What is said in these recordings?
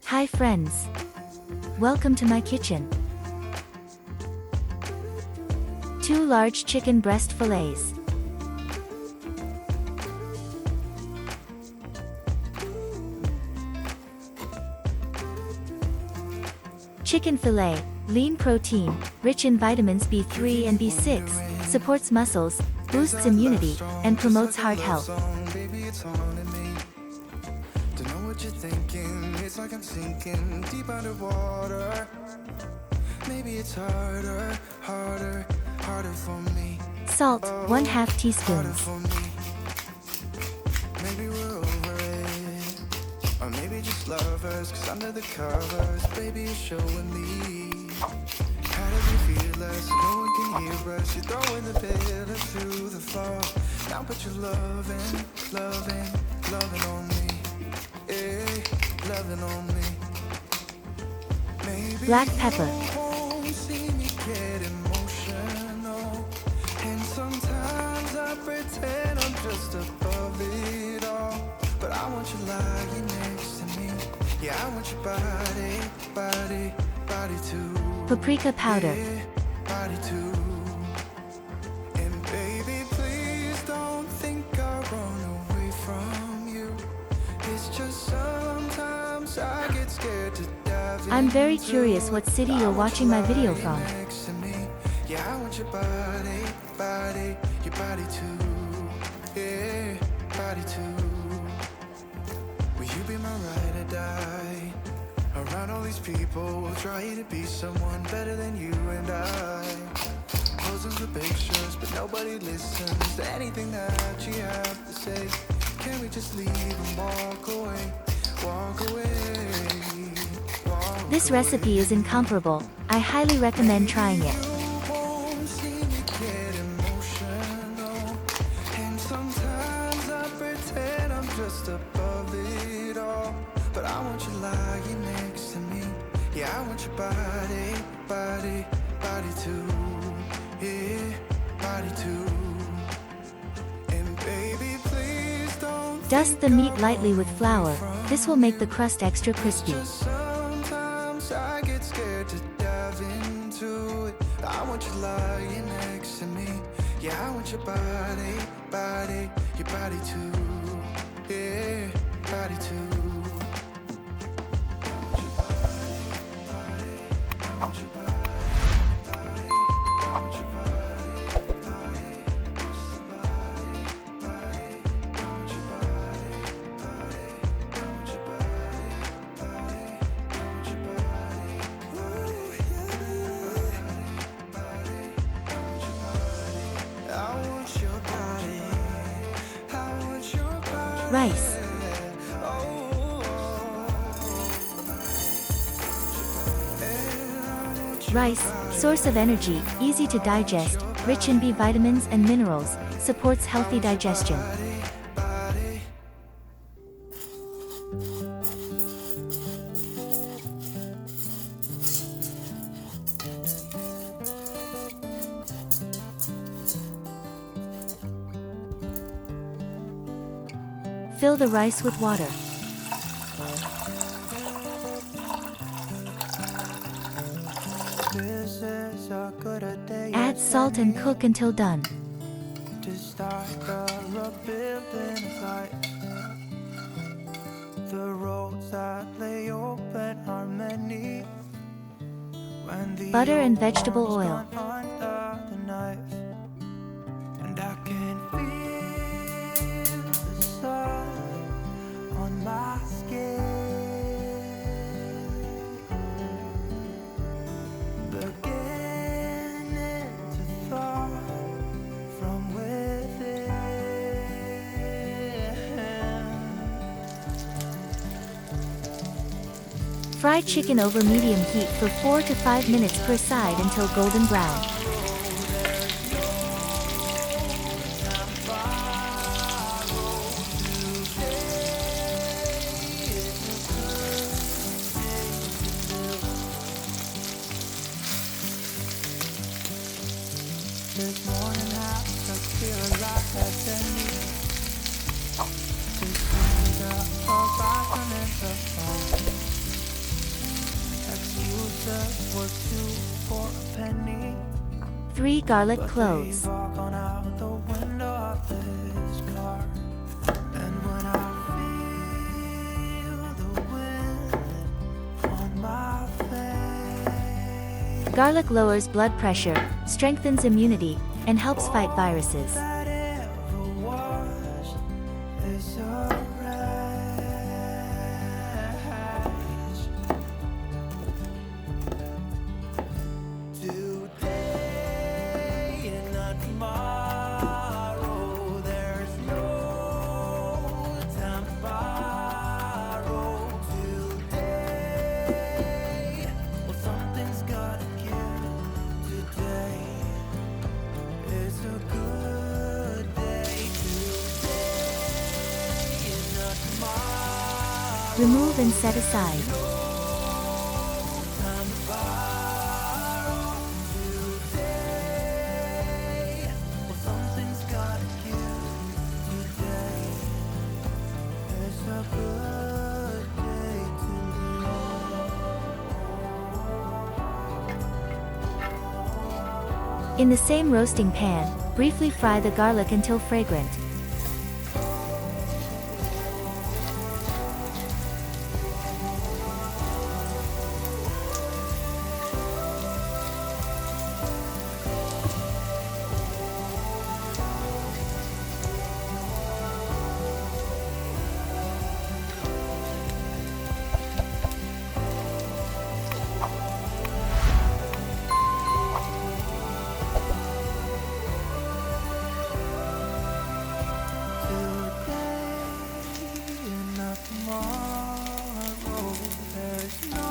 Hi friends. Welcome to my kitchen. 2 large chicken breast fillets. Chicken fillet, lean protein, rich in vitamins B3 and B6, supports muscles, boosts immunity, and promotes heart health. You're thinking it's like I'm sinking deep underwater. Maybe it's harder for me. Salt, 1/2 teaspoons. Maybe we're over it, or maybe just lovers. 'Cause under the covers, baby, you're showing me how to be fearless. No one can hear us. You're throwing the pillow through the floor. Now put your loving on me. Loving on me. Maybe black pepper. you won't see me get emotional, and sometimes I pretend I'm just above it all. But I want you lying next to me. Yeah, I want your body too. Paprika powder. Yeah, body too. And baby, please don't think I'll run away from you. It's just sometimes I get scared to dive in. I'm very curious what city you're watching my video from. Yeah, I want your body too. Yeah, body too. Will you be my ride or die? Around all these people, trying to be someone better than you and I. Posing for pictures, but nobody listens to anything that you have to say. Can we just leave and walk away? This recipe is incomparable. I highly recommend trying it. You won't see me get emotional, and sometimes I pretend I'm just above it all. But I want you lying next to me. Yeah, I want your body too. Yeah, body too. And baby, please don't Dust the meat lightly with flour. This will make the crust extra crispy. sometimes I get scared to dive into it. I want you lying next to me. Yeah, I want your body too. Yeah, body too. Rice. Rice, source of energy, easy to digest, rich in B vitamins and minerals, supports healthy digestion. Fill the rice with water. Add salt and cook until done. Butter and vegetable oil. Fry chicken over medium heat for 4 to 5 minutes per side until golden brown. This morning I just feel like I need to see the horizon in the phone. just work two for a penny. 3 garlic cloves. Walk on out the window of this car. And when I feel the wind on my face, Garlic lowers blood pressure, strengthens immunity, and helps fight viruses. that ever was is a today and not tomorrow. There's no time to borrow. Today, well, something's gotta give. Today is a good day. Today and not tomorrow. Remove and set aside. Time to borrow today. Well, something's gotta give today. It's a good day today. In the same roasting pan, briefly fry the garlic until fragrant. Today and not tomorrow. There's no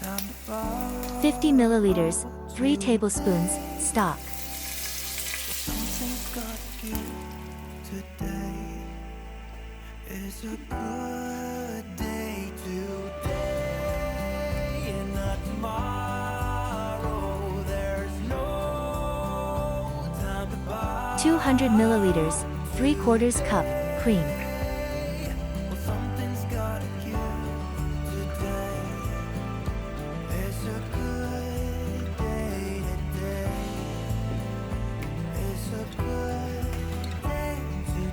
time to borrow. 50 milliliters, 3 tablespoons, stock. Something's gotta give. Today is a good day. Today and not tomorrow. There's no time to borrow. 200 milliliters, 3/4 cup, cream. Well, something's gotta give. Today is a good day. Today is a good day.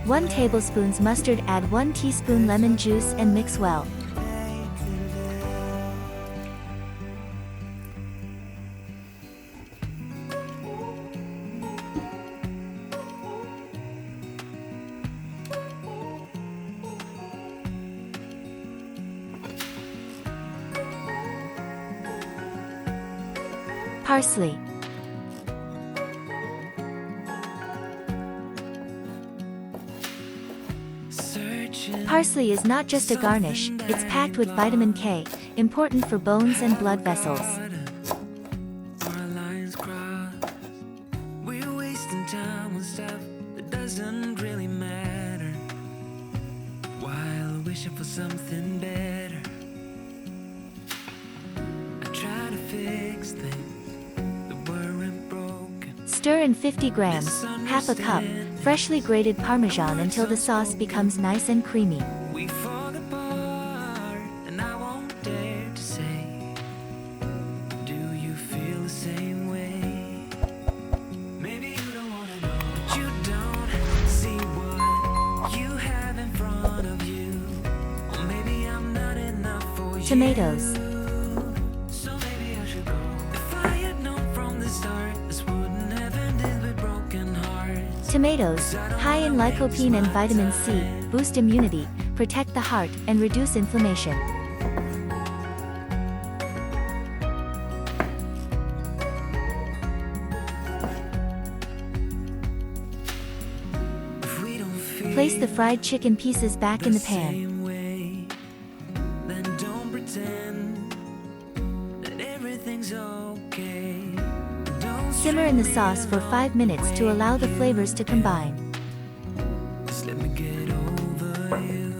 1 tablespoon mustard. Add 1 teaspoon lemon juice and mix well. Parsley. Parsley is not just a garnish, it's packed with vitamin K, important for bones and blood vessels. Our lines cross. We're wasting time on stuff that doesn't really matter, while wishing for something better. I try to fix things that weren't broken. Stir in 50 grams, half a cup, freshly grated Parmesan until the sauce becomes nice and creamy. We fall apart, and I won't dare to say, do you feel the same way? Maybe you don't wanna know, but you don't see what you have in front of you. Or maybe I'm not enough for you. Tomatoes. So maybe I should go. If I had known from the start, this wouldn't have ended with broken hearts. Tomatoes, high in lycopene and vitamin C, boost immunity, protect the heart, and reduce inflammation. If we don't feel Place the fried chicken pieces back in the pan. same way, then don't pretend that everything's okay. Don't Simmer in the sauce for 5 minutes to allow the flavors to combine. just let me get over you.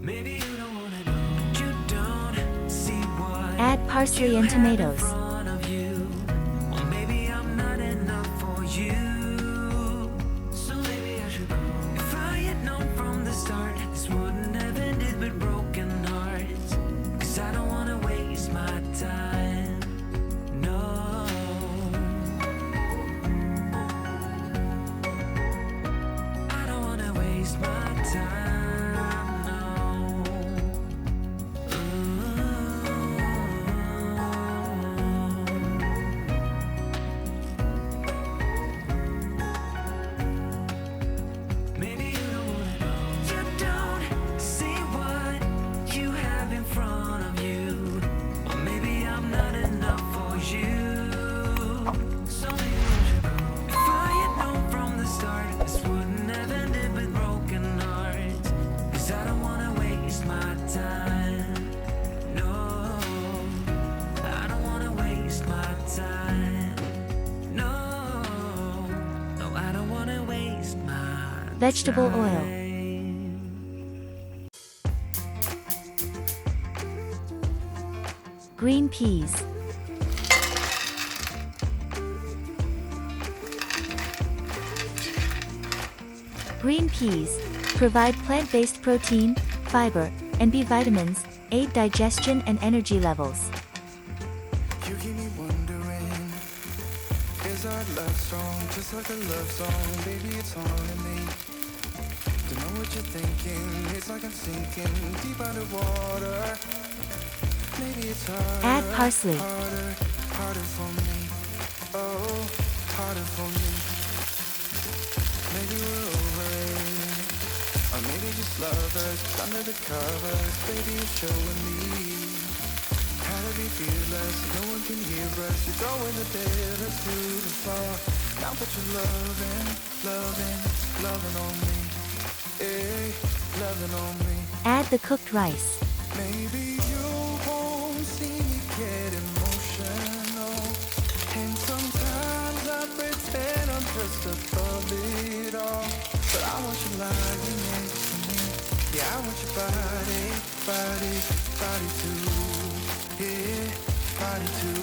Maybe you don't wanna know, but you don't see what Add parsley and tomatoes. in front of you. Or maybe I'm not enough for you. So maybe I should go. If I had known from the start, this wouldn't have ended with broken hearts. 'Cause I don't wanna wait Vegetable oil. Green peas. Green peas provide plant-based protein, fiber, and B vitamins, aid digestion and energy levels. You keep me wondering, is our love song just like a love song? Baby, it's haunting me. Don't know what you're thinking, it's like I'm sinking deep underwater. Maybe it's harder, Add parsley. harder for me. Oh, harder for me. Maybe we're over it, or maybe just lovers under the covers. Baby, you're showing me how to be fearless. No one can hear us. You're throwing the bitters to the floor. Now put your loving on me. Hey, loving on me. Add the cooked rice. Maybe you won't see me get emotional, and sometimes I pretend I'm just above it all. But I want you lying next to me. Yeah, I want your body too. Yeah, body too.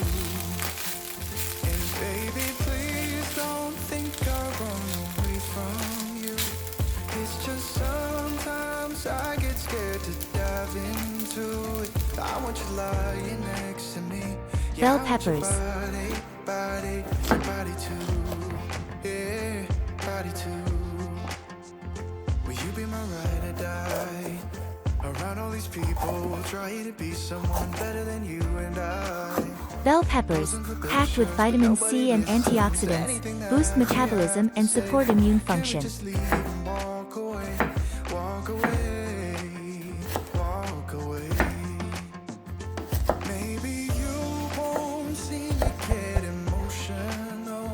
And baby, please don't think I'll run away from you. It's just sometimes I get scared to dive into it. I want you lying next to me. Bell peppers. Body too. Yeah, body too. Will you be my ride or die? Around all these people, trying to be someone better than you and I. Bell peppers, packed with vitamin C and antioxidants, boost metabolism and support immune function. Just leave and walk away, walk away, walk away. Maybe you won't see me get emotional,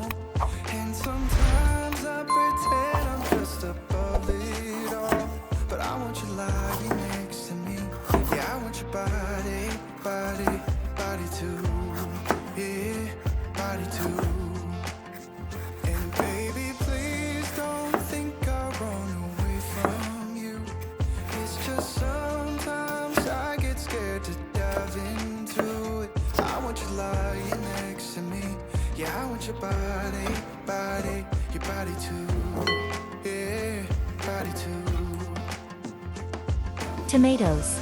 and sometimes I pretend I'm just above it all. But I want you lying next to me. Yeah, I want your body too. Yeah, body too. And baby, please don't think I'll run away from you. It's just sometimes I get scared to dive into it. I want you lying next to me. Yeah, I want your body too. Yeah, body too. Tomatoes.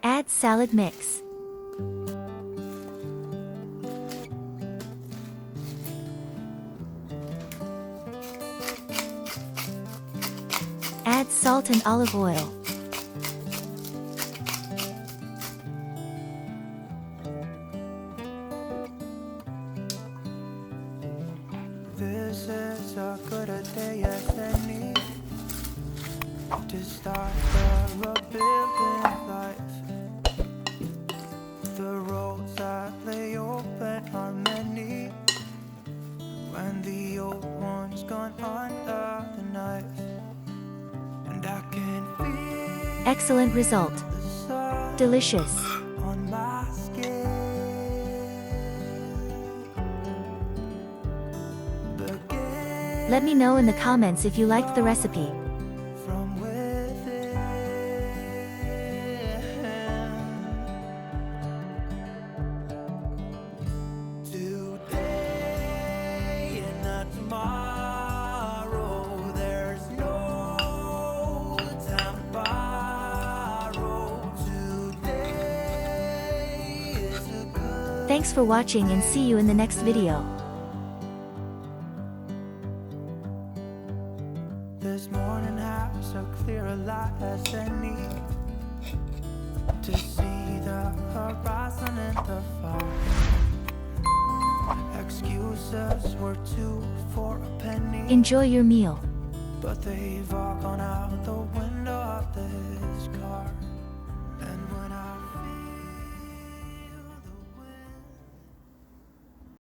Add salad mix. Add salt and olive oil. This is a good a day as any to start the rebuilding life. The roads that lay open are many when the old one's gone under the knife, and I can feel Excellent result. the sun Delicious. on my skin. Begin Let me know in the comments if you liked the recipe. from within. Today and not tomorrow. There's no time to borrow. Today is a good Thanks for watching and see you in the next video. This morning has so clear a light as any. to see the horizon and the far. Excuses were two for a penny, Enjoy your meal. but they've all gone out the window.